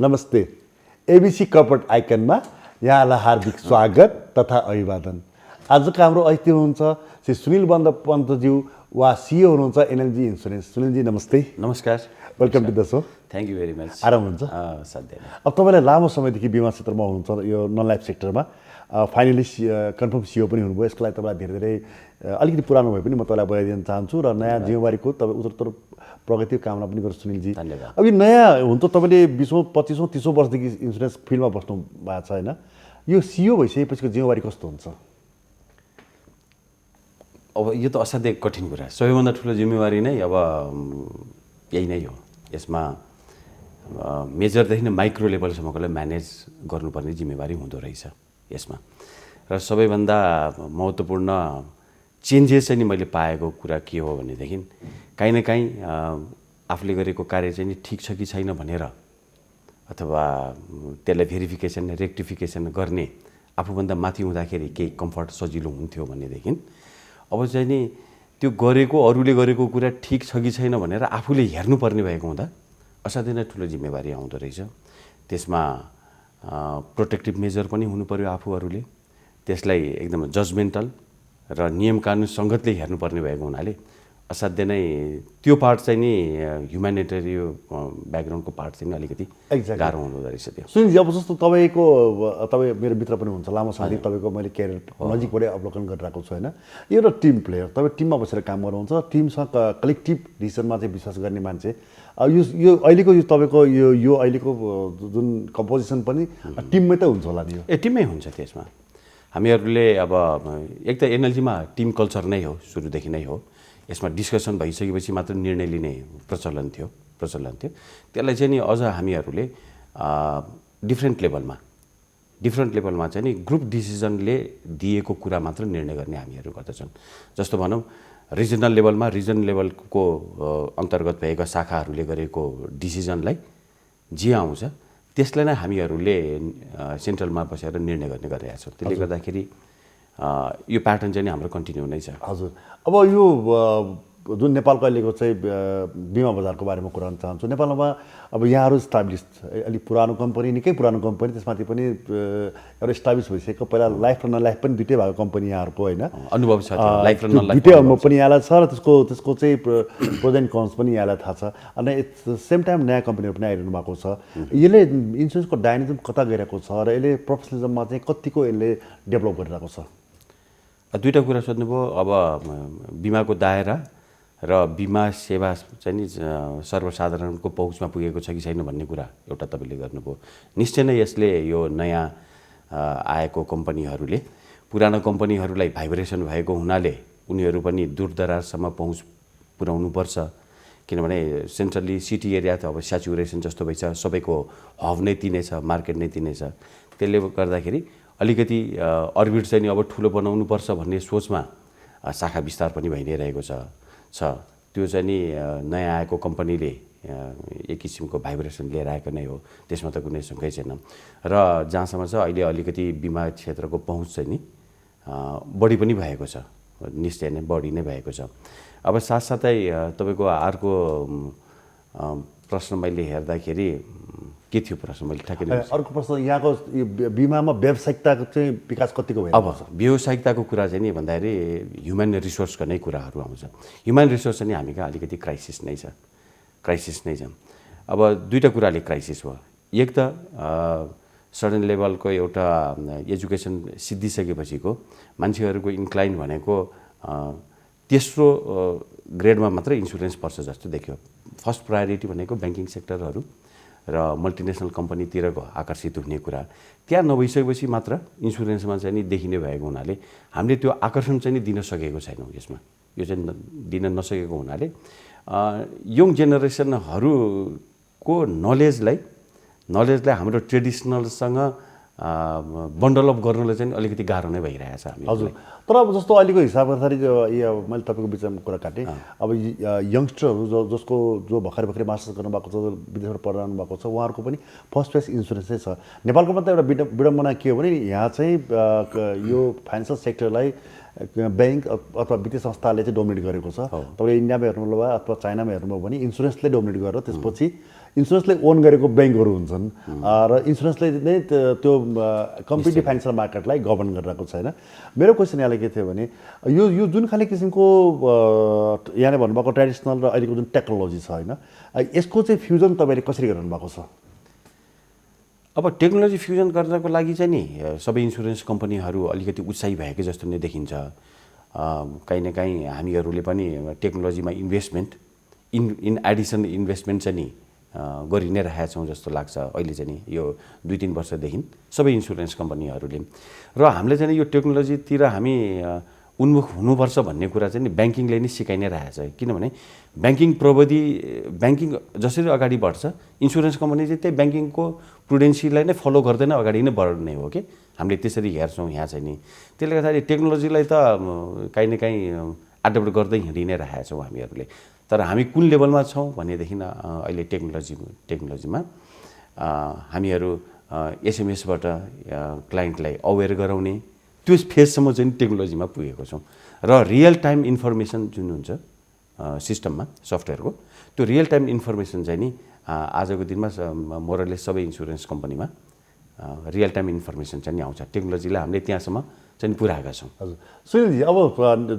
नमस्ते। ABC corporate आइकनमा यहाँलाई हार्दिक स्वागत तथा अभिवादन। आजको हाम्रो अतिथि हुनुहुन्छ श्री सुनिल पन्तज्यू वा सिइओ हुनुहुन्छ एनएलजी इन्सुरेन्स। सुनिलजी नमस्ते। नमस्कार। वेलकम टु द शो। Thank you very much. आराम हुन्छ? साध्य अब तपाईँले लामो समयदेखि बिमा क्षेत्रमा हुनुहुन्छ, यो नन लाइफ सेक्टरमा। फाइनली कन्फर्म सिइओ पनि हुनुभयो। यसको लागि तपाईँलाई धेरै धेरै अलिकति पुरानो भए पनि म तपाईँलाई बधाई दिन चाहन्छु र नयाँ जिम्मेवारीको तपाईँ उत्तरोत्तर प्रगति कामना पनि गर्छु सुनिलजी। धन्यवाद। अब यो नयाँ हुन्छ, तपाईँले 20औँ 25औँ 30औँ वर्षदेखि इन्सुरेन्स फिल्डमा बस्नु भएको छ होइन? यो सिइओ भइसकेपछिको जिम्मेवारी कस्तो हुन्छ? अब यो त असाध्यै कठिन कुरा। सबैभन्दा ठुलो जिम्मेवारी नै अब यही नै हो। यसमा मेजरदेखि नै माइक्रो लेभलसम्मकोलाई म्यानेज गर्नुपर्ने जिम्मेवारी हुँदो रहेछ यसमा। र सबैभन्दा महत्त्वपूर्ण चेन्जेस चाहिँ नि मैले पाएको कुरा के हो भनेदेखि काहीँ न काहीँ आफूले गरेको कार्य चाहिँ नि ठिक छ कि छैन भनेर अथवा त्यसलाई भेरिफिकेसन रेक्टिफिकेसन गर्ने आफूभन्दा माथि हुँदाखेरि केही कम्फर्ट सजिलो हुन्थ्यो भनेदेखि अब चाहिँ नि त्यो गरेको अरूले गरेको कुरा ठिक छ कि छैन भनेर आफूले हेर्नुपर्ने भएको हुँदा असाध्यै नै ठुलो जिम्मेवारी आउँदो रहेछ। त्यसमा प्रोटेक्टिभ मेजर पनि हुनुपर्यो आफूहरूले, त्यसलाई एकदम जजमेन्टल र नियम कानुन सङ्गतले हेर्नुपर्ने भएको हुनाले असाध्यै नै त्यो पार्ट चाहिँ नि ह्युम्यानिटेरी ब्याकग्राउन्डको पार्ट चाहिँ नि अलिकति गाह्रो हुँदो रहेछ त्यो। सुनिलजी, अब जस्तो तपाईँ मेरो मित्र पनि हुन्छ, लामो साथी, तपाईँको मैले क्यारियर नजिकबाटै अवलोकन गरिरहेको छु होइन? एउटा टिम प्लेयर, तपाईँ टिममा बसेर काम गर्नुहुन्छ, टिमसँग कलेक्टिभ डिसिजनमा चाहिँ विश्वास गर्ने मान्छे। यो अहिलेको यो तपाईँको यो अहिलेको जुन कम्पोजिसन पनि टिममै त हुन्छ होला नि? यो टिममै हुन्छ। त्यसमा हामीहरूले अब एक त एनएलजीमा टिम कल्चर नै हो, सुरुदेखि नै हो। यसमा डिस्कसन भइसकेपछि मात्र निर्णय लिने प्रचलन थियो। त्यसलाई चाहिँ नि अझ हामीहरूले डिफ्रेन्ट लेभलमा चाहिँ नि ग्रुप डिसिजनले दिएको कुरा मात्र निर्णय गर्ने हामीहरू गर्दछन्। जस्तो भनौँ रिजनल लेभलको अन्तर्गत भएका शाखाहरूले गरेको डिसिजनलाई जे आउँछ त्यसलाई नै हामीहरूले सेन्ट्रलमा बसेर निर्णय गर्ने गरिरहेका छौँ। त्यसले गर्दाखेरि यो प्याटर्न चाहिँ नि हाम्रो कन्टिन्यू नै छ। हजुर। अब यो जुन नेपालको अहिलेको चाहिँ बिमा बजारको बारेमा कुरा गर्न चाहन्छु। नेपालमा अब यहाँहरू इस्टाब्लिस अलिक पुरानो कम्पनी, निकै पुरानो कम्पनी, त्यसमाथि पनि एउटा इस्टाब्लिस भइसकेको, पहिला लाइफ र नन लाइफ पनि दुइटै भएको कम्पनी यहाँहरूको होइन? अनुभव छ, लाइफ र नन लाइफ दुइटै अनुभव पनि यहाँलाई छ र त्यसको चाहिँ प्रोज एन्ड कन्स पनि यहाँलाई थाहा छ। अनि एट द सेम टाइम नयाँ कम्पनीहरू पनि आइरहनु भएको छ। यसले इन्सुरेन्सको डाइनामिजम कता गइरहेको छ र यसले प्रोफेसनलिजममा चाहिँ कतिको यसले डेभलप गरिरहेको छ? दुईवटा कुरा सोध्नुभयो। अब बिमाको दायरा र बिमा सेवा चाहिँ नि सर्वसाधारणको पहुँचमा पुगेको छ कि छैन भन्ने कुरा एउटा तपाईँले गर्नुभयो। निश्चय नै यसले यो नयाँ आएको कम्पनीहरूले पुरानो कम्पनीहरूलाई भाइब्रेसन भएको हुनाले उनीहरू पनि दूरदराजसम्म पहुँच पुर्याउनुपर्छ। किनभने सेन्ट्रली सिटी एरिया त अब स्याचुरेसन जस्तो भइछ, सबैको हब नै तिनै छ, मार्केट नै तिनै छ। त्यसले गर्दाखेरि अलिकति अर्बिट चाहिँ नि अब ठुलो बनाउनुपर्छ भन्ने सोचमा शाखा विस्तार पनि भइ नै रहेको छ। त्यो चाहिँ नि नयाँ आएको कम्पनीले एक किसिमको भाइब्रेसन लिएर आएको नै हो, त्यसमा त कुनै शङ्कै छैन। र जहाँसम्म छ अहिले अलिकति बिमा क्षेत्रको पहुँच चाहिँ नि बढी पनि भएको छ, निश्चय नै बढी नै भएको छ। अब साथसाथै तपाईँको अर्को प्रश्न मैले हेर्दाखेरि के थियो प्रश्न? मैले ठ्याक्कै अर्को प्रश्न यहाँको बिमामा व्यावसायिकताको चाहिँ विकास कतिको भयो? अब व्यावसायिकताको कुरा चाहिँ नि भन्दाखेरि ह्युमन रिसोर्सको नै कुराहरू आउँछ। ह्युमन रिसोर्स चाहिँ हामी कहाँ अलिकति क्राइसिस नै छ। अब दुईवटा कुराले क्राइसिस भयो। एक त सर्टेन लेभलको एउटा एजुकेसन सिद्धिसकेपछिको मान्छेहरूको इन्क्लाइन भनेको तेस्रो ग्रेडमा मात्रै इन्सुरेन्स पर्छ जस्तो देखियो। फर्स्ट प्रायोरिटी भनेको ब्याङ्किङ सेक्टरहरू र मल्टिनेसनल कम्पनीतिरको आकर्षित हुने कुरा त्यहाँ नभइसकेपछि मात्र इन्सुरेन्समा चाहिँ नि देखिने भएको हुनाले हामीले त्यो आकर्षण चाहिँ नि दिन सकेको छैनौँ। यसमा यो चाहिँ दिन नसकेको हुनाले यङ जेनेरेसनहरूको नलेजलाई हाम्रो ट्रेडिसनलसँग बन्डल अप गर्नलाई चाहिँ अलिकति गाह्रो नै भइरहेको छ हामी। हजुर। तर अब जस्तो अहिलेको हिसाब गर्दाखेरि मैले तपाईँको बिचमा कुरा काटेँ, अब यङ्स्टरहरू जो भर्खरै मास्टर्स गर्नुभएको छ, विदेशबाट पढाउनु भएको छ, उहाँहरूको पनि फर्स्ट चोइस इन्सुरेन्सै छ। नेपालको मात्रै एउटा विडम्बना के हो भने यहाँ चाहिँ यो फाइनेन्सियल सेक्टरलाई ब्याङ्क अथवा वित्तीय संस्थाले चाहिँ डोमिनेट गरेको छ। तपाईँले इन्डियामा हेर्नुभयो वा अथवा चाइनामा हेर्नुभयो भने इन्सुरेन्सले डोमिनेट गरेर त्यसपछि इन्सुरेन्सले ओन गरेको ब्याङ्कहरू हुन्छन् र इन्सुरेन्सले नै त्यो कम्पिटिटिभ फाइनेन्सियल मार्केटलाई गभर्न गरिरहेको छैन। मेरो क्वेसन यहाँले के थियो भने यो जुन खाले किसिमको यहाँले भन्नुभएको ट्रेडिसनल र अहिलेको जुन टेक्नोलोजी छ होइन, यसको चाहिँ फ्युजन तपाईँले कसरी गरिरहनु भएको छ? अब टेक्नोलोजी फ्युजन गर्नको लागि चाहिँ नि सबै इन्सुरेन्स कम्पनीहरू अलिकति उत्साही भएकै जस्तो नै देखिन्छ। कहीँ न कहीँ हामीहरूले पनि टेक्नोलोजीमा इन्भेस्टमेन्ट इन एडिसन इन्भेस्टमेन्ट चाहिँ नि गरि नै रहेका छौँ जस्तो लाग्छ अहिले चाहिँ नि यो 2-3 वर्षदेखि सबै इन्सुरेन्स कम्पनीहरूले। र हामीले चाहिँ यो टेक्नोलोजीतिर हामी उन्मुख हुनुपर्छ भन्ने कुरा चाहिँ नि ब्याङ्किङले नै सिकाइ नै रहेको छ। किनभने ब्याङ्किङ प्रविधि ब्याङ्किङ जसरी अगाडि बढ्छ इन्सुरेन्स कम्पनी चाहिँ त्यही ब्याङ्किङको प्रुडेन्सीलाई नै फलो गर्दैन अगाडि नै बढ्ने हो कि हामीले त्यसरी हेर्छौँ यहाँ चाहिँ नि। त्यसले गर्दाखेरि टेक्नोलोजीलाई त काहीँ न काहीँ एडप्ट गर्दै हिँडि नै रहेका छौँ हामीहरूले। तर हामी कुन लेभलमा छौँ भनेदेखि अहिले टेक्नोलोजीमा हामीहरू एसएमएसबाट क्लाइन्टलाई अवेर गराउने त्यो फेजसम्म चाहिँ टेक्नोलोजीमा पुगेको छौँ। र रियल टाइम इन्फर्मेसन जुन हुन्छ सिस्टममा सफ्टवेयरको त्यो रियल टाइम इन्फर्मेसन चाहिँ नि आजको दिनमा मोरले सबै इन्सुरेन्स कम्पनीमा रियल टाइम इन्फर्मेसन चाहिँ नि आउँछ। टेक्नोलोजीलाई हामीले त्यहाँसम्म चाहिँ पुऱ्याएका छौँ। हजुर सुनिलजी, अब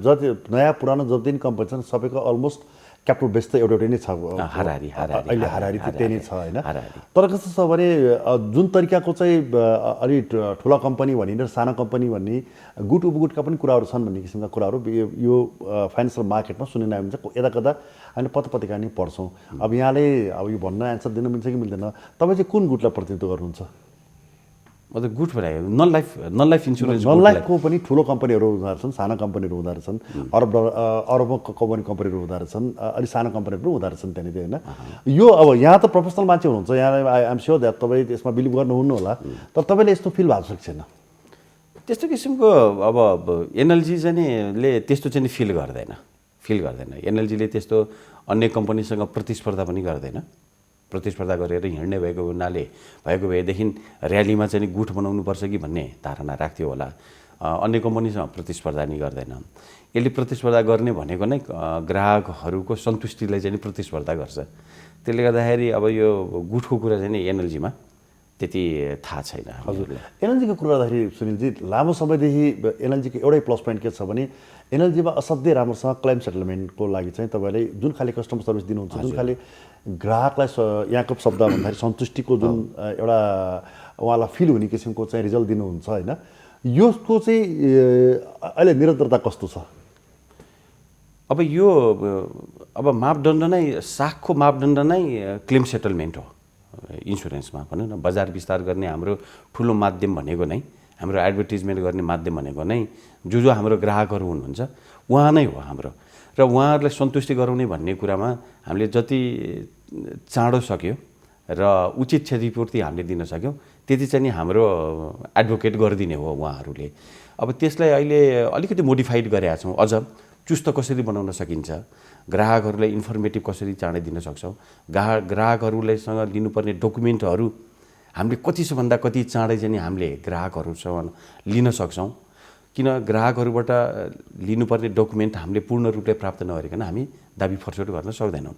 जति नयाँ पुरानो जति पनि कम्पनी छन् सबैको अलमोस्ट क्यापिटल बेस त एउटै नै छ। अहिले हाराहारी त्यही नै छ होइन। तर कस्तो छ भने जुन तरिकाको चाहिँ अलि ठुला कम्पनी भन्ने र सानो कम्पनी भन्ने गुट उपगुटका पनि कुराहरू छन् भन्ने किसिमका कुराहरू यो फाइनेन्सियल मार्केटमा सुनिन आइन्छ। यता कता हामी पत्रिका नि पढ्छौँ। अब यहाँले अब यो भन्न एन्सर दिन मिल्छ कि मिल्दैन? तपाईँ चाहिँ कुन गुटलाई प्रतिनिधित्व गर्नुहुन्छ? मतलब गुट बनायो नन लाइफ इन्सुरेन्स। नन लाइफको पनि ठुलो कम्पनीहरू हुँदो रहेछन्, सानो कम्पनीहरू हुँदो रहेछन्, अरबमा कम्पनीहरू हुँदो रहेछन्, अलिक सानो कम्पनीहरू हुँदो रहेछन् त्यहाँनिर होइन। यो अब यहाँ त प्रोफेसनल मान्छे हुनुहुन्छ, यहाँ आइएम स्योर द्याट तपाईँ त्यसमा बिलिभ गर्नुहुन्न होला, तर तपाईँले यस्तो फिल भएको छैन? त्यस्तो किसिमको अब एनएलजी चाहिँ ले त्यस्तो चाहिँ फिल गर्दैन। एनएलजीले त्यस्तो अन्य कम्पनीसँग प्रतिस्पर्धा पनि गर्दैन। प्रतिस्पर्धा गरेर हिँड्ने भएको भएदेखि र्यालीमा चाहिँ गुट बनाउनुपर्छ कि भन्ने धारणा राख्थ्यो होला। अन्य कम्पनीसँग प्रतिस्पर्धा नि गर्दैन। यसले प्रतिस्पर्धा गर्ने भनेको नै ग्राहकहरूको सन्तुष्टिलाई चाहिँ प्रतिस्पर्धा गर्छ। त्यसले गर्दाखेरि अब यो गुटको कुरा चाहिँ नि एनएलजीमा त्यति थाहा छैन। हजुर, एनएलजीको कुरा गर्दाखेरि सुनिलजी लामो समयदेखि एनएलजीको एउटै प्लस पोइन्ट के छ भने एनएलजीमा असाध्यै राम्रोसँग क्लेम सेटलमेन्टको लागि चाहिँ तपाईँले जुन खाले कस्टमर सर्भिस दिनुहुन्छ, जुन खाले ग्राहकलाई यहाँको शब्द भन्दाखेरि सन्तुष्टिको जुन एउटा उहाँलाई फिल हुने किसिमको चाहिँ रिजल्ट दिनुहुन्छ होइन, यसको चाहिँ अहिले निरन्तरता कस्तो छ? अब यो अब मापदण्ड नै साखको मापदण्ड नै क्लेम सेटलमेन्ट हो इन्सुरेन्समा भनौँ न। बजार विस्तार गर्ने हाम्रो ठुलो माध्यम भनेको नै, हाम्रो एडभर्टिजमेन्ट गर्ने माध्यम भनेको नै जो हाम्रो ग्राहकहरू हुनुहुन्छ उहाँ नै हो हाम्रो। र उहाँहरूलाई सन्तुष्टि गराउने भन्ने कुरामा हामीले जति चाँडो सक्यो र उचित क्षतिपूर्ति हामीले दिन सक्यौँ त्यति चाहिँ नि हाम्रो एडभोकेट गरिदिने हो उहाँहरूले। अब त्यसलाई अहिले अलिकति मोडिफाइड गरेका छौँ, अझ चुस्त कसरी बनाउन सकिन्छ, ग्राहकहरूलाई इन्फर्मेटिभ कसरी चाँडै दिन सक्छौँ, ग्राहकहरूलाईसँग लिनुपर्ने डकुमेन्टहरू हामीले कतिसम्म कति चाँडै चाहिँ हामीले ग्राहकहरूसँग लिन सक्छौँ। किन ग्राहकहरूबाट लिनुपर्ने डकुमेन्ट हामीले पूर्ण रूपले प्राप्त नगरिकन हामी दाबी फर्चोट गर्न सक्दैनौँ।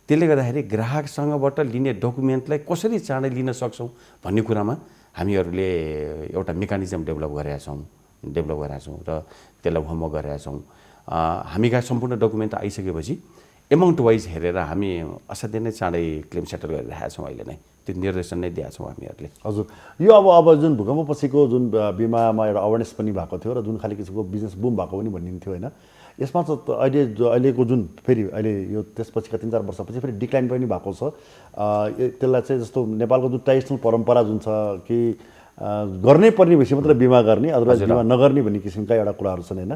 त्यसले गर्दाखेरि ग्राहकसँगबाट लिने डकुमेन्टलाई कसरी चाँडै लिन सक्छौँ भन्ने कुरामा हामीहरूले एउटा मेकानिजम डेभलप गरेका छौँ र त्यसलाई होमवर्क गरेका छौँ। हामी कहाँ सम्पूर्ण डकुमेन्ट आइसकेपछि एमाउन्ट वाइज हेरेर हामी असाध्यै नै चाँडै क्लेम सेटल गरिरहेका छौँ। अहिले नै त्यो निर्देशन नै दिएका छौँ हामीहरूले। हजुर, यो अब जुन भूकम्पपछिको जुन बिमामा एउटा अवेरनेस पनि भएको थियो र जुन खाले किसिमको बिजनेस बुम भएको पनि भनिन्थ्यो होइन, यसमा त अहिलेको जुन फेरि अहिले यो त्यसपछिका 3-4 वर्षपछि फेरि डिक्लाइन पनि भएको छ। त्यसलाई चाहिँ जस्तो नेपालको जुन ट्रेडिसनल परम्परा जुन छ कि गर्नै पर्ने भएपछि मात्रै बिमा गर्ने, अदरवाइज बिमा नगर्ने भन्ने किसिमका एउटा कुराहरू छन् होइन,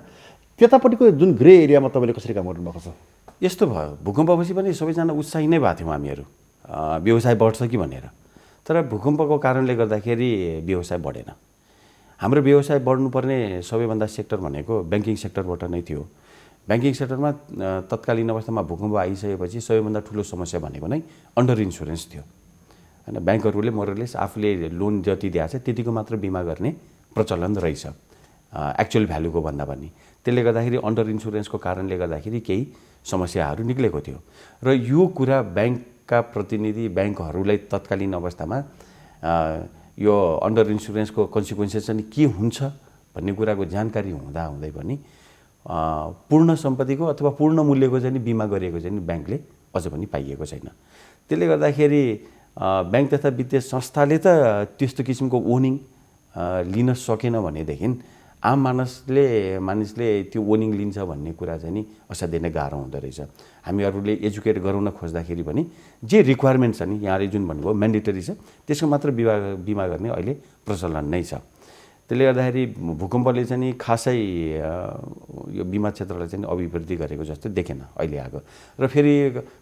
त्यतापट्टिको जुन ग्रे एरियामा तपाईँले कसरी काम गर्नुभएको छ? यस्तो भयो, भूकम्पपछि पनि सबैजना उत्साही नै भएको थियौँ हामीहरू, व्यवसाय बढ्छ कि भनेर। तर भूकम्पको कारणले गर्दाखेरि व्यवसाय बढेन। हाम्रो व्यवसाय बढ्नुपर्ने सबैभन्दा सेक्टर भनेको ब्याङ्किङ सेक्टरबाट नै थियो। ब्याङ्किङ सेक्टरमा तत्कालीन अवस्थामा भूकम्प आइसकेपछि सबैभन्दा ठुलो समस्या भनेको नै अन्डर इन्सुरेन्स थियो होइन। ब्याङ्कहरूले मोरलेस आफूले लोन जति दिएको छ त्यतिको मात्र बिमा गर्ने प्रचलन रहेछ। एक्चुअल भ्यालुको भन्दा पनि। त्यसले गर्दाखेरि अन्डर इन्सुरेन्सको कारणले गर्दाखेरि केही समस्याहरू निक्लेको थियो र यो कुरा ब्याङ्कका प्रतिनिधि ब्याङ्कहरूलाई तत्कालीन अवस्थामा यो अन्डर इन्सुरेन्सको कन्सिक्वेन्सेस चाहिँ के हुन्छ भन्ने कुराको जानकारी हुँदै पनि पूर्ण सम्पत्तिको अथवा पूर्ण मूल्यको चाहिँ बिमा गरिएको चाहिँ ब्याङ्कले अझ पनि पाइएको छैन। त्यसले गर्दाखेरि ब्याङ्क तथा वित्तीय संस्थाले त त्यस्तो किसिमको ओनिङ लिन सकेन भनेदेखि आम मानिसले त्यो ओनिङ लिन्छ भन्ने कुरा चाहिँ नि असाध्यै नै गाह्रो हुँदो रहेछ। हामीहरूले एजुकेट गराउन खोज्दाखेरि पनि जे रिक्वायरमेन्ट छ नि यहाँले जुन भन्नुभयो म्यान्डेटरी छ त्यसको मात्र बिमा गर्ने अहिले प्रचलन नै छ। त्यसले गर्दाखेरि भूकम्पले चाहिँ खासै यो बिमा क्षेत्रलाई चाहिँ अभिवृद्धि गरेको जस्तो देखेन अहिले आएको। र फेरि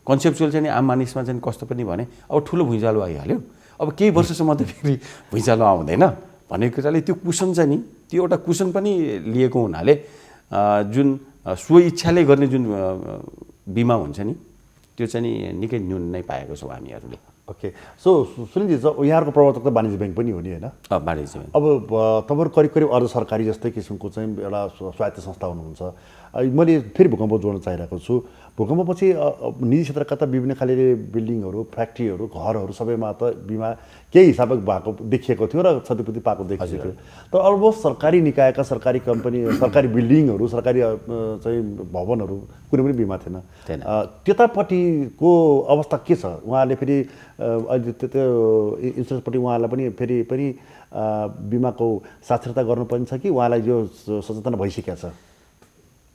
कन्सेप्चुअल चाहिँ आम मानिसमा चाहिँ कस्तो पनि भने अब ठुलो भुइँचालो आइहाल्यो, अब केही वर्षसम्म त फेरि भुइँचालो आउँदैन भन्ने कुराले त्यो कुसन चाहिँ नि त्यो एउटा कुसन पनि लिएको हुनाले जुन स्वइच्छाले गर्ने जुन बिमा हुन्छ नि त्यो चाहिँ नि निकै न्यून नै पाएको छौँ हामीहरूले। ओके, सो सुनिलजी यहाँहरूको प्रवर्तक त वाणिज्य ब्याङ्क पनि हो नि होइन? वाणिज्य ब्याङ्क। अब तपाईँहरू करिब करिब अर्ध सरकारी जस्तै किसिमको चाहिँ एउटा स्वायत्त संस्था हुनुहुन्छ। मैले फेरि भूकम्प जोड्न चाहिरहेको छु। भूकम्पपछि निजी क्षेत्रका त विभिन्न खाले बिल्डिङहरू, फ्याक्ट्रीहरू, घरहरू सबैमा त बिमा केही हिसाबले भएको देखिएको थियो र क्षतिपूर्ति पाएको देखिएको थियो। तर अलमोस्ट सरकारी निकायका, सरकारी कम्पनी, सरकारी बिल्डिङहरू, सरकारी चाहिँ भवनहरू कुनै पनि बिमा थिएन। त्यतापट्टिको अवस्था के छ? उहाँहरूले फेरि अहिले त्यो इन्सुरेन्सपट्टि उहाँहरूलाई पनि फेरि पनि बिमाको साक्षरता गर्नुपर्ने छ कि उहाँलाई यो सचेतना भइसकेको छ?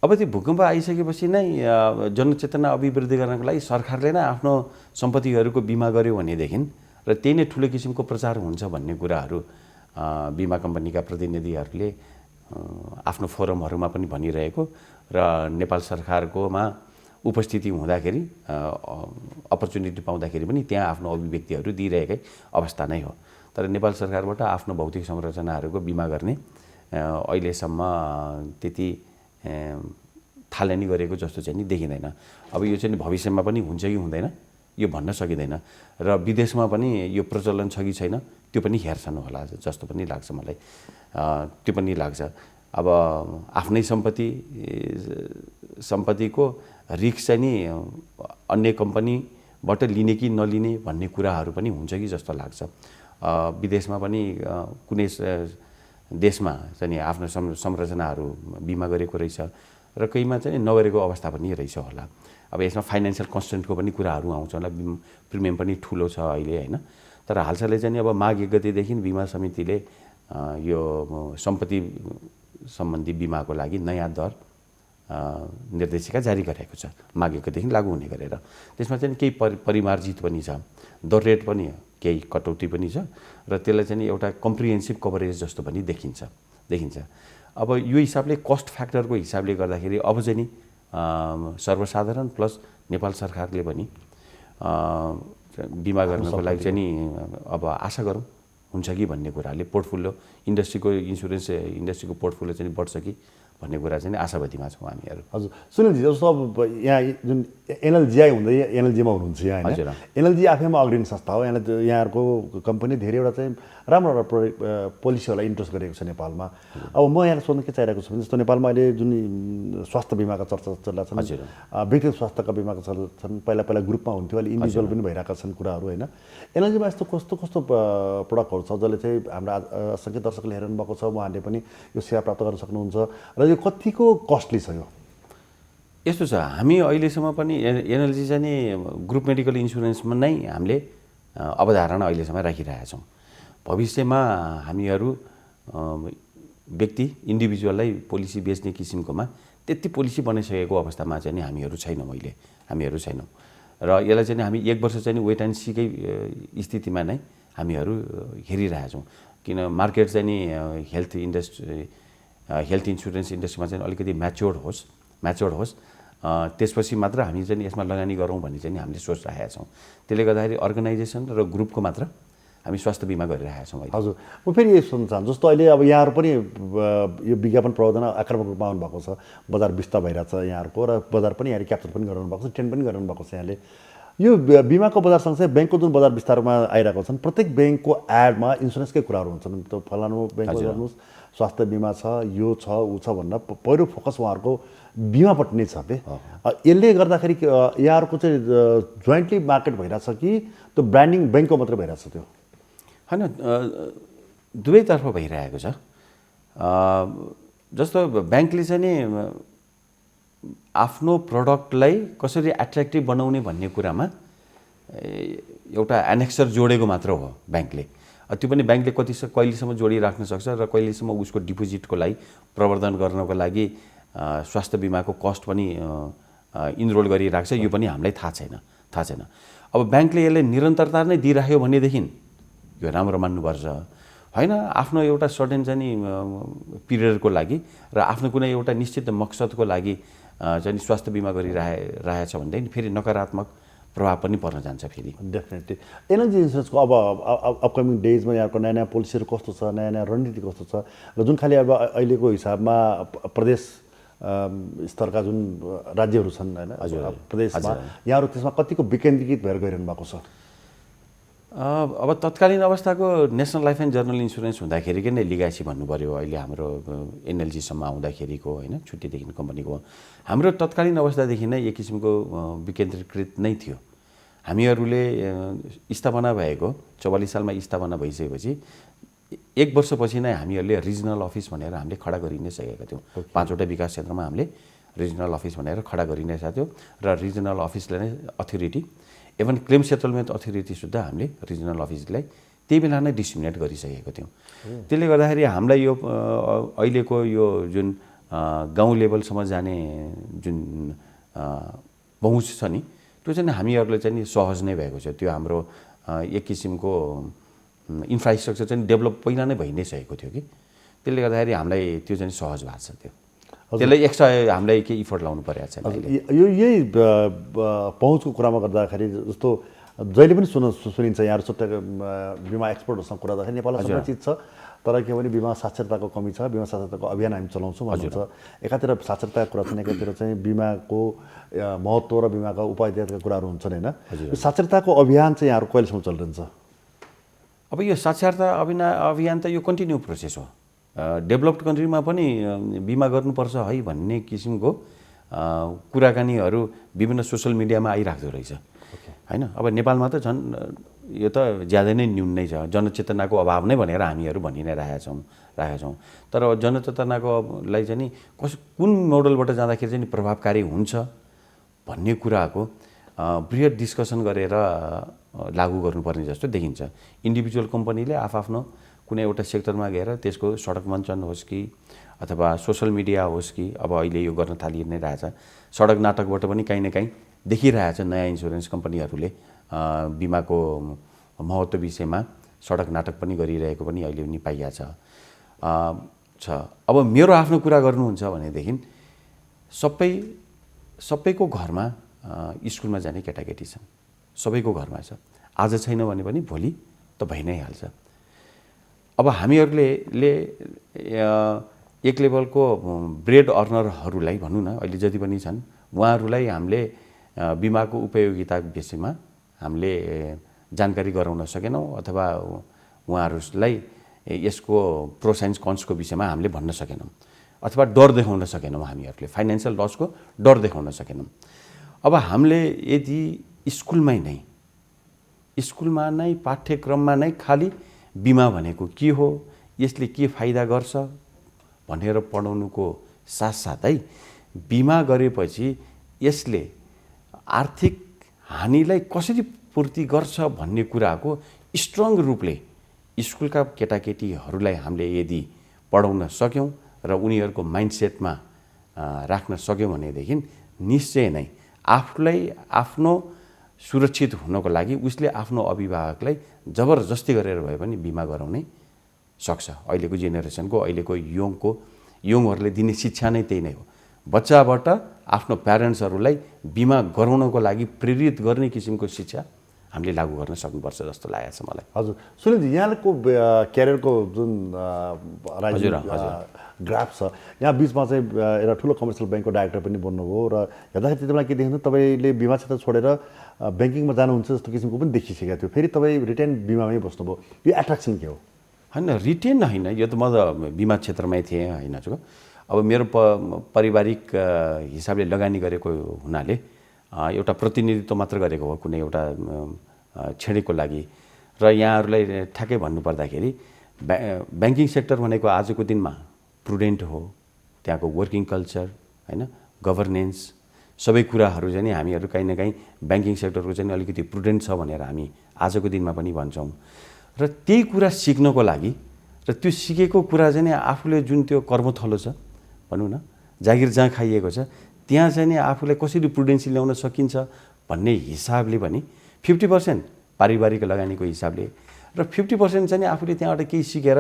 अब त्यो भूकम्प आइसकेपछि नै जनचेतना अभिवृद्धि गर्नको लागि सरकारले नै आफ्नो सम्पत्तिहरूको बिमा गर्यो भनेदेखि र त्यही नै ठुलो किसिमको प्रचार हुन्छ भन्ने कुराहरू बिमा कम्पनीका प्रतिनिधिहरूले आफ्नो फोरमहरूमा पनि भनिरहेको र नेपाल सरकारकोमा उपस्थिति हुँदाखेरि अपर्च्युनिटी पाउँदाखेरि पनि त्यहाँ आफ्नो अभिव्यक्तिहरू दिइरहेकै अवस्था नै हो। तर नेपाल सरकारबाट आफ्नो भौतिक संरचनाहरूको बिमा गर्ने अहिलेसम्म त्यति थालनी गरेको जस्तो चाहिँ नि देखिँदैन। अब यो चाहिँ भविष्यमा पनि हुन्छ कि हुँदैन यो भन्न सकिँदैन र विदेशमा पनि यो प्रचलन छ कि छैन त्यो पनि हेर्छन् होला जस्तो पनि लाग्छ मलाई। त्यो पनि लाग्छ। अब आफ्नै सम्पत्तिको रिस्क चाहिँ नि अन्य कम्पनीबाट लिने कि नलिने भन्ने कुराहरू पनि हुन्छ कि जस्तो लाग्छ। विदेशमा पनि कुनै देशमा चाहिँ आफ्नो संरचनाहरू बिमा गरेको रहेछ र कहीमा चाहिँ नगरेको अवस्था पनि रहेछ होला। अब यसमा फाइनेन्सियल कन्स्टेन्टको पनि कुराहरू आउँछ होला। प्रिमियम पनि ठुलो छ अहिले होइन। तर हालसालै चाहिँ अब माघ 1 गतेदेखि बिमा समितिले यो सम्पत्ति सम्बन्धी बिमाको लागि नयाँ दर निर्देशिका जारी गरेको छ। माघ 1 गतेदेखि लागू हुने गरेर त्यसमा चाहिँ केही परिमार्जित पनि छ, दर रेट पनि केही कटौती पनि छ र त्यसलाई चाहिँ एउटा कम्प्रिहेन्सिभ कभरेज जस्तो पनि देखिन्छ। अब यो हिसाबले कस्ट फ्याक्टरको हिसाबले गर्दाखेरि अब चाहिँ नि सर्वसाधारण प्लस नेपाल सरकारले पनि बिमा गर्नको लागि चाहिँ नि अब आशा गरौँ हुन्छ कि भन्ने कुराले पोर्टफोलियो इन्डस्ट्रीको इन्सुरेन्स इन्डस्ट्रीको पोर्टफोलियो चाहिँ बढ्छ कि भन्ने कुरा चाहिँ आशावादीमा छौँ हामीहरू। हजुर सुनिलजी, जस्तो अब यहाँ जुन एनएलजिआई हुँदै एनएलजीमा हुनुहुन्छ यहाँ होइन? एनएलजी आफैमा अग्रणी संस्था हो। यहाँहरूको कम्पनी धेरैवटा चाहिँ राम्रो पोलिसीहरूलाई इन्ट्रोड्युस गरेको छ नेपालमा। अब म यहाँ सोध्न के चाहिरहेको छु भने जस्तो नेपालमा अहिले जुन स्वास्थ्य बिमाका चर्चा चलिरहेको छन्, व्यक्तिगत स्वास्थ्यका बिमाका छन्, पहिला ग्रुपमा हुन्थ्यो, अहिले इन्डिभिजुअल पनि भइरहेका छन् कुराहरू होइन? एनएलजीमा यस्तो कस्तो प्रडक्टहरू छ जसले चाहिँ हाम्रा असङ्ख्य दर्शकले हेर्नु भएको छ, उहाँहरूले पनि यो सेवा प्राप्त गर्न सक्नुहुन्छ र यो कतिको कस्टली छ? यो यस्तो छ, हामी अहिलेसम्म पनि एनएलजी चाहिँ नि ग्रुप मेडिकल इन्सुरेन्समा नै हामीले अवधारणा अहिलेसम्म राखिरहेका छौँ। भविष्यमा हामीहरू व्यक्ति इन्डिभिजुअललाई पोलिसी बेच्ने किसिमकोमा त्यति पोलिसी बनाइसकेको अवस्थामा चाहिँ नि हामीहरू छैनौँ। र यसलाई चाहिँ हामी 1 वर्ष चाहिँ वेट एन्ड सीकै स्थितिमा नै हामीहरू हेरिरहेछौँ। किन मार्केट चाहिँ नि हेल्थ इन्सुरेन्स इन्डस्ट्रीमा चाहिँ अलिकति म्याच्योर्ड होस् त्यसपछि मात्र हामी चाहिँ यसमा लगानी गरौँ भन्ने चाहिँ हामीले सोचिरहेका छौँ। त्यसले गर्दाखेरि अर्गनाइजेसन र ग्रुपको मात्र हामी स्वास्थ्य बिमा गरिरहेका छौँ। हजुर, म फेरि यही सोध्न चाहन्छु, जस्तो अहिले अब यहाँहरू पनि यो विज्ञापन प्रवर्धन आक्रामक रूपमा आउनुभएको छ, बजार विस्तार भइरहेको छ यहाँहरूको र बजार पनि यहाँले क्याप्चर पनि गराउनु भएको छ, ट्रेन्ड पनि गराउनु भएको छ यहाँले। यो बिमाको बजार सँगसँगै ब्याङ्कको जुन बजार विस्तारमा आइरहेको छन्, प्रत्येक ब्याङ्कको एडमा इन्सुरेन्सकै कुराहरू हुन्छन्। त फलानु ब्याङ्कमा गर्नुहोस्, स्वास्थ्य बिमा छ, यो छ, ऊ छ भनेर पहिलो फोकस उहाँहरूको बिमापट्टि नै छ के। यसले गर्दाखेरि यहाँहरूको चाहिँ जोइन्टली मार्केट भइरहेछ कि त्यो ब्रान्डिङ ब्याङ्कको मात्रै भइरहेछ त्यो? होइन, दुवैतर्फ भइरहेको छ। जस्तो ब्याङ्कले चाहिँ नि आफ्नो प्रडक्टलाई कसरी एट्र्याक्टिभ बनाउने भन्ने कुरामा एउटा एनेक्सर जोडेको मात्र हो ब्याङ्कले। त्यो पनि ब्याङ्कले कहिलेसम्म जोडिराख्न सक्छ र कहिलेसम्म उसको डिपोजिटको लागि प्रवर्धन गर्नको लागि स्वास्थ्य बिमाको कस्ट पनि इनरोल गरिरहेको छ, यो पनि हामीलाई थाहा छैन। अब ब्याङ्कले यसलाई निरन्तरता नै दिइराख्यो भनेदेखि यो राम्रो मान्नुपर्छ। होइन, आफ्नो एउटा सर्टेन चाहिँ नि पिरियडको लागि र आफ्नो कुनै एउटा निश्चित मकसदको लागि चाहिँ स्वास्थ्य बिमा गरिरहेछ भनेदेखि फेरि नकारात्मक प्रभाव पनि पर्न जान्छ फेरि। डेफिनेटली एनर्जी इन्सुरेन्सको अब अपकमिङ डेजमा यहाँको नयाँ नयाँ पोलिसीहरू कस्तो छ, नयाँ नयाँ रणनीति कस्तो छ र जुन खालि अब अहिलेको हिसाबमा प्रदेश स्तरका जुन राज्यहरू छन् होइन प्रदेशमा, यहाँहरू त्यसमा कतिको विकेन्द्रीकृत भएर गइरहनु भएको छ? अब तत्कालीन अवस्थाको national life and general insurance हुँदाखेरिकै नै लिगासी भन्नु पऱ्यो। अहिले हाम्रो एनएलजीसम्म आउँदाखेरिको होइन छुट्टीदेखि कम्पनीको हाम्रो तत्कालीन अवस्थादेखि नै एक किसिमको विकेन्द्रीकृत नै थियो। हामीहरूले स्थापना भएको 44 सालमा स्थापना भइसकेपछि 1 वर्षपछि नै हामीहरूले रिजनल अफिस भनेर हामीले खडा गरि नै सकेका थियौँ। 5वटा विकास क्षेत्रमा हामीले रिजनल अफिस भनेर खडा गरि नै सकेका थियौँ र रिजनल अफिसले नै authority, even claim settlement authority सुद्धा हामीले रिजनल अफिसलाई त्यही बेला नै डिस्ट्रिब्युट गरिसकेको थियौँ। त्यसले गर्दाखेरि हामीलाई यो अहिलेको यो जुन गाउँ लेभलसम्म जाने जुन पहुँच छ नि, त्यो चाहिँ हामीहरूले चाहिँ नि सहज नै भएको छ। त्यो हाम्रो एक किसिमको इन्फ्रास्ट्रक्चर चाहिँ डेभलप पहिला नै भइ नै सकेको थियो कि, त्यसले गर्दाखेरि हामीलाई त्यो चाहिँ सहज भएको छ। त्यसलाई एक्स्ट्रा हामीलाई केही इफोर्ट लाउनु परेको छैन। यो यही पहुँचको कुरामा गर्दाखेरि जस्तो जहिले पनि सुनिन्छ यहाँहरू सबै बिमा एक्सपर्टहरूसँग कुरा गर्दाखेरि नेपालमा सबै चिज छ, तर के भने बिमा साक्षरताको कमी छ। बिमा साक्षरताको अभियान हामी चलाउँछौँ भन्नुहुन्छ। एकातिर साक्षरताको कुरा छन्, एकातिर चाहिँ बिमाको महत्त्व र बिमाका उपाय इत्यादिका कुराहरू हुन्छन् होइन। यो साक्षरताको अभियान चाहिँ यहाँहरू कहिलेसम्म चलिरहन्छ? अब यो साक्षरता अभियान त यो कन्टिन्यू प्रोसेस हो। डेभलप्ड कन्ट्रीमा पनि बिमा गर्नुपर्छ है भन्ने किसिमको कुराकानीहरू विभिन्न सोसल मिडियामा आइराख्दो रहेछ होइन। अब नेपालमा त झन् यो त ज्यादै नै न्यून नै छ। जनचेतनाको अभाव नै भनेर हामीहरू भनि नै राखेका छौँ। तर जनचेतनाकोलाई चाहिँ नि कुन मोडलबाट जाँदाखेरि चाहिँ प्रभावकारी हुन्छ भन्ने कुराको बृहत डिस्कसन गरेर लागू गर्नुपर्ने जस्तो देखिन्छ। इन्डिभिजुअल कम्पनीले आफ्नो कुनै एउटा सेक्टरमा गएर त्यसको सडक मञ्चन होस् कि अथवा सोसल मिडिया होस् कि, अब अहिले यो गर्न थालि नै रहेछ। सडक नाटकबाट पनि काहीँ न काहीँ देखिरहेछ नयाँ इन्सुरेन्स कम्पनीहरूले बिमाको महत्त्व विषयमा सडक नाटक पनि गरिरहेको पनि अहिले पनि पाइएको छ। अब मेरो आफ्नो कुरा गर्नुहुन्छ भनेदेखि सबैको घरमा स्कुलमा जाने केटाकेटी छन्, सबैको घरमा छ। आज छैन भने पनि भोलि त भइ नै हाल्छ। अब हामीहरूले एक लेभलको ब्रेड अर्नरहरूलाई भनौँ न, अहिले जति पनि छन् उहाँहरूलाई हामीले बिमाको उपयोगिता विषयमा हामीले जानकारी गराउन सकेनौँ अथवा उहाँहरूलाई यसको प्रोस एन्ड कन्सको विषयमा हामीले भन्न सकेनौँ अथवा डर देखाउन सकेनौँ। हामीहरूले फाइनेन्सियल लसको डर देखाउन सकेनौँ। अब हामीले यदि स्कुलमा नै पाठ्यक्रममा नै खालि बिमा भनेको के हो, यसले के फाइदा गर्छ भनेर पढाउनुको साथसाथै बिमा गरेपछि यसले आर्थिक हानिलाई कसरी पूर्ति गर्छ भन्ने कुराको स्ट्रङ रूपले स्कुलका केटाकेटीहरूलाई हामीले यदि पढाउन सक्यौँ र उनीहरूको माइन्डसेटमा राख्न सक्यौँ भनेदेखि निश्चय नै आफूलाई आफ्नो सुरक्षित हुनको लागि उसले आफ्नो अभिभावकलाई जबरजस्ती गरेर भए पनि बिमा गराउनै सक्छ। अहिलेको जेनेरेसनको, अहिलेको यङहरूले दिने शिक्षा नै त्यही नै हो। बच्चाबाट आफ्नो प्यारेन्ट्सहरूलाई बिमा गराउनको लागि प्रेरित गर्ने किसिमको शिक्षा हामीले लागू गर्न सक्नुपर्छ जस्तो लागेको छ मलाई। हजुर सुनिलजी, यहाँको क्यारियरको जुन ग्राफ छ, यहाँ बिचमा चाहिँ एउटा ठुलो कमर्सियल ब्याङ्कको डाइरेक्टर पनि बन्नुभयो र हेर्दाखेरि त्यति बेला के देखिन्छ तपाईँले बिमा क्षेत्र छोडेर ब्याङ्किङमा जानुहुन्छ जस्तो किसिमको पनि देखिसकेको थियो। फेरि तपाईँ रिटेन बिमामै बस्नुभयो, यो एट्र्याक्सन के हो? होइन रिटेन होइन, यो त म त बिमा क्षेत्रमै थिएँ होइन जो। अब मेरो पारिवारिक हिसाबले लगानी गरेको हुनाले एउटा प्रतिनिधित्व मात्र गरेको हो कुनै एउटा छेडेको लागि। र यहाँहरूलाई ठ्याक्कै भन्नुपर्दाखेरि ब्याङ्किङ सेक्टर भनेको आजको दिनमा प्रुडेन्ट हो, त्यहाँको वर्किङ कल्चर होइन, गभर्नेन्स सबै कुराहरू चाहिँ नि हामीहरू कहीँ न कहीँ ब्याङ्किङ सेक्टरको चाहिँ अलिकति प्रुडेन्ट छ भनेर हामी आजको दिनमा पनि भन्छौँ। र त्यही कुरा सिक्नको लागि र त्यो सिकेको कुरा चाहिँ नि आफूले जुन त्यो कर्मथलो छ भनौँ न, जागिर जहाँ खाइएको छ त्यहाँ चाहिँ नि आफूले कसरी प्रुडेन्सी ल्याउन सकिन्छ भन्ने हिसाबले पनि 50% पारिवारिक लगानीको हिसाबले र 50% चाहिँ नि आफूले त्यहाँबाट केही सिकेर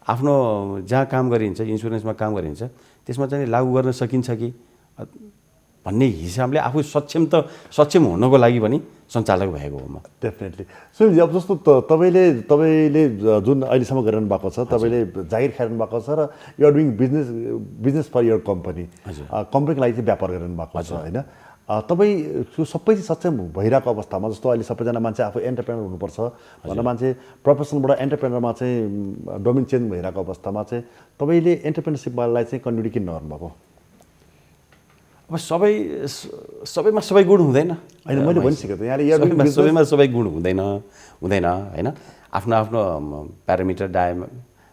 आफ्नो जहाँ काम गरिन्छ, इन्सुरेन्समा काम गरिन्छ त्यसमा चाहिँ लागू गर्न सकिन्छ कि भन्ने हिसाबले आफू सक्षम हुनको लागि पनि सञ्चालक भएको हो म। डेफिनेटली। सुनिलजी, अब जस्तो तपाईँले जुन अहिलेसम्म गरिरहनु भएको छ, तपाईँले जागिर खाइरहनु भएको छ र you're doing business for your company, कम्पनीको लागि चाहिँ व्यापार गरिरहनु भएको छ होइन। तपाईँ त्यो सबै सक्षम भइरहेको अवस्थामा, जस्तो अहिले सबैजना मान्छे आफू एन्टरप्रेनर हुनुपर्छ भनेर मान्छे प्रोफेसनलबाट एन्टरप्रेनरमा चाहिँ डोमेन चेन्ज भइरहेको अवस्थामा चाहिँ तपाईँले एन्टरप्रेनरसिपलाई चाहिँ कन्टिन्यू किन नगर्नुभएको? अब सबैमा सबै गुण हुँदैन होइन, मैले भनिसकेँ त यहाँले सबैमा सबै गुण हुँदैन होइन। आफ्नो आफ्नो प्यारामिटर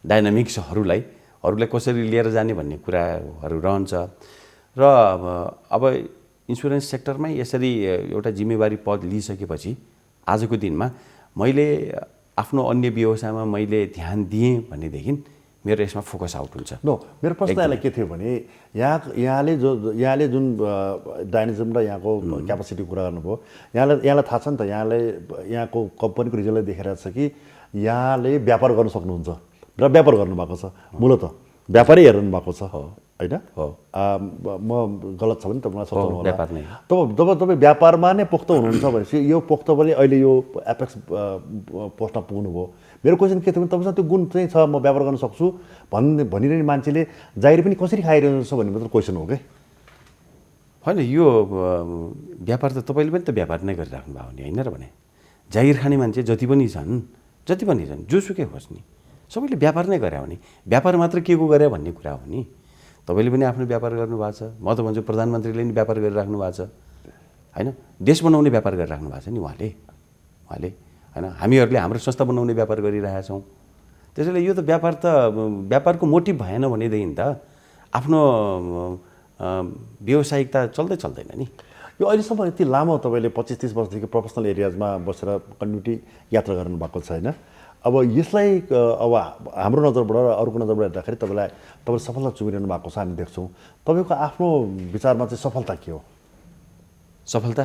डायनामिक्सहरूलाई कसरी लिएर जाने भन्ने कुराहरू रहन्छ। र अब इन्सुरेन्स सेक्टरमै यसरी एउटा जिम्मेवारी पद लिइसकेपछि आजको दिनमा मैले आफ्नो अन्य व्यवसायमा मैले ध्यान दिएँ भनेदेखि मेरो यसमा फोकस आउट हुन्छ। नो, मेरो प्रश्न यहाँलाई के थियो भने यहाँले जुन डाइनामिजम र यहाँको क्यापासिटी कुरा गर्नुभयो, यहाँलाई थाहा छ नि त, यहाँको कम्पनीको रिजल्टले देखेर छ कि यहाँले व्यापार गर्न सक्नुहुन्छ र व्यापार गर्नुभएको छ, मूलत व्यापारै हेर्नु भएको छ होइन। म गलत छ भने तपाईँलाई सच्याउनु होला। जब तपाईँ व्यापारमा नै पोख्त हुनुहुन्छ भनेपछि यो पोख्त पनि अहिले यो एपेक्स पोस्टमा पुग्नुभयो। मेरो क्वेसन के थियो भने तपाईँसँग त्यो गुण चाहिँ छ, म व्यापार गर्न सक्छु भनिरहने मान्छेले जागिर पनि कसरी खाइरहेको छ भन्ने मात्र क्वेसन हो कि होइन। यो व्यापार त तपाईँले पनि त व्यापार नै गरिराख्नु भएको नि होइन र भने, जागिर खाने मान्छे जति पनि छन् जोसुकै होस् नि, सबैले व्यापार नै गरे हो नि। व्यापार मात्र के को गरे भन्ने कुरा हो नि। तपाईँले पनि आफ्नो व्यापार गर्नुभएको छ, म त भन्छु प्रधानमन्त्रीले पनि व्यापार गरिराख्नु भएको छ होइन, देश बनाउने व्यापार गरिराख्नु भएको छ नि उहाँले होइन। हामीहरूले हाम्रो संस्था बनाउने व्यापार गरिरहेका छौँ। त्यसैले यो त व्यापारको मोटिभ भएन भनेदेखि त आफ्नो व्यावसायिकता चल्दैन नि। यो अहिलेसम्म यति लामो तपाईँले 25-30 वर्षदेखि प्रोफेसनल एरियाजमा बसेर कन्टिन्युटी यात्रा गर्नु भएको छ होइन। अब यसलाई अब हाम्रो नजरबाट र अरूको नजरबाट हेर्दाखेरि तपाईँले सफलता चुमिरहनु भएको छ हामी देख्छौँ। तपाईँको आफ्नो विचारमा चाहिँ सफलता के हो? सफलता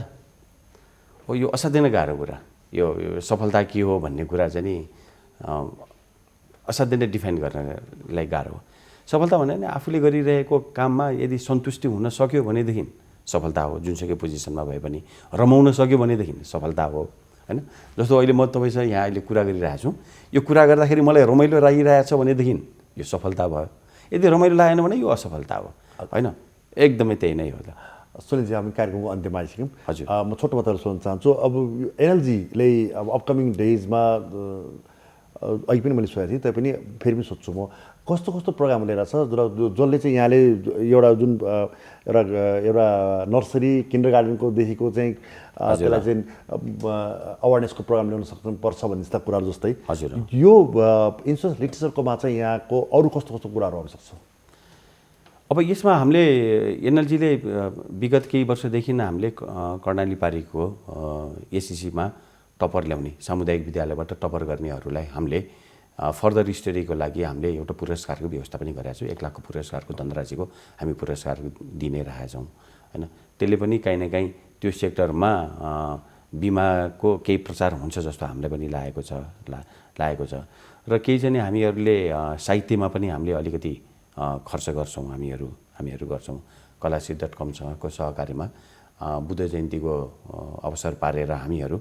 हो यो असाध्यै नै गाह्रो कुरा। यो सफलता के हो भन्ने कुरा चाहिँ नि असाध्यै नै डिफाइन गर्नलाई गाह्रो हो। सफलता भने नि आफूले गरिरहेको काममा यदि सन्तुष्टि हुन सक्यो भनेदेखि सफलता हो। जुनसुकै पोजिसनमा भए पनि रमाउन सक्यो भनेदेखि सफलता हो होइन। जस्तो अहिले म तपाईँसँग यहाँ अहिले कुरा गरिरहेको छु, यो कुरा गर्दाखेरि मलाई रमाइलो लागिरहेछ भनेदेखि यो सफलता भयो। यदि रमाइलो लागेन भने यो असफलता हो होइन। एकदमै त्यही नै हो। सुनिलजी, हामी कार्यक्रमको अन्त्यमा आइसक्यौँ। हजुर, म छोटो मात्र सोध्न चाहन्छु, अब एनएलजीले अब अपकमिङ डेजमा अघि पनि मैले सोधेको थिएँ, तैपनि फेरि पनि सोध्छु म, कस्तो प्रोग्राम लिएर छ जसले चाहिँ यहाँले एउटा जुन एउटा नर्सरी किन्डर गार्डनकोदेखिको चाहिँ त्यसलाई चाहिँ अवेरनेसको प्रोग्राम ल्याउन पर्छ भन्ने जस्ता कुराहरू जस्तै यो इन्सुरेन्स लिटरेचरकोमा चाहिँ यहाँको अरू कस्तो कुराहरू आउन सक्छ? अब यसमा हामीले एनएलजीले विगत केही वर्षदेखि हामीले कर्णाली पारीको एससिसीमा टपर ल्याउने, सामुदायिक विद्यालयबाट टपर गर्नेहरूलाई हामीले फर्दर स्टडीको लागि हामीले एउटा पुरस्कारको व्यवस्था पनि गरेका छौँ। 1 लाखको पुरस्कारको धनराशिको हामी पुरस्कार दिने रहेछौँ होइन। त्यसले पनि काहीँ न काहीँ त्यो सेक्टरमा बिमाको केही प्रचार हुन्छ जस्तो हामीलाई पनि लागेको छ। र केही चाहिँ हामीहरूले साहित्यमा पनि हामीले अलिकति खर्च गर्छौँ। हामीहरू गर्छौँ। कलासित.com सँगको सहकारीमा बुद्ध जयन्तीको अवसर पारेर हामीहरू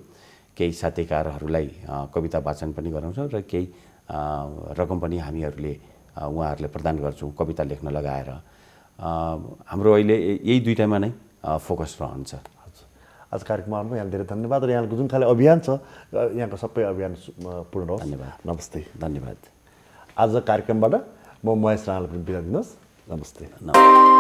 केही साहित्यकारहरूलाई कविता वाचन पनि गराउँछौँ र केही रकम पनि उहाँहरूले प्रदान गर्छौँ कविता लेख्न लगाएर। हाम्रो अहिले यही दुईटामा नै फोकस रहन्छ। आज कार्यक्रममा आउनु यहाँलाई धेरै धन्यवाद र यहाँको जुन खाले अभियान छ यहाँको सबै अभियान पूर्ण होस्। धन्यवाद। नमस्ते। धन्यवाद। आज कार्यक्रमबाट म महेश राणालाई पनि बिदा दिनुहोस्। नमस्ते। नमस्ते।